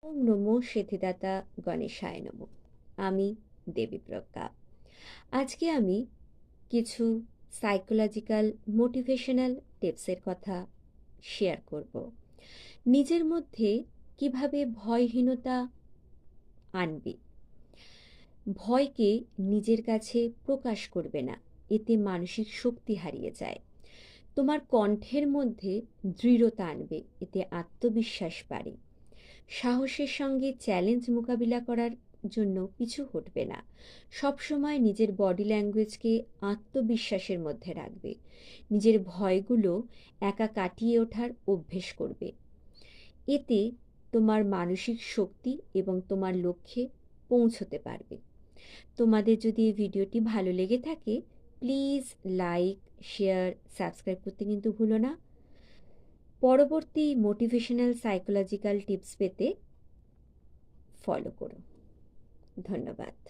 ওম নমো সিদ্ধিদাতা গণেশায় নমঃ। আমি দেবী প্রজ্ঞা। আজকে আমি কিছু সাইকোলজিক্যাল মোটিভেশনাল টিপসের কথা শেয়ার করব। নিজের মধ্যে কিভাবে ভয়হীনতা আনবে। ভয়কে নিজের কাছে প্রকাশ করবে না, এতে মানসিক শক্তি হারিয়ে যায়। তোমার কণ্ঠের মধ্যে দৃঢ়তা আনবে, এতে আত্মবিশ্বাস বাড়ে। সাহসের সঙ্গে চ্যালেঞ্জ মোকাবিলা করার জন্য পিছু হটবে না। সবসময় নিজের বডি ল্যাঙ্গুয়েজকে আত্মবিশ্বাসের মধ্যে রাখবে। নিজের ভয়গুলো একা কাটিয়ে ওঠার অভ্যেস করবে। এতে তোমার মানসিক শক্তি এবং তোমার লক্ষ্যে পৌঁছতে পারবে। তোমাদের যদি এই ভিডিওটি ভালো লেগে থাকে, প্লিজ লাইক, শেয়ার, সাবস্ক্রাইব করতে কিন্তু ভুলো না। পরবর্তী মোটিভেশনাল সাইকোলজিক্যাল টিপস পেতে ফলো করো। ধন্যবাদ।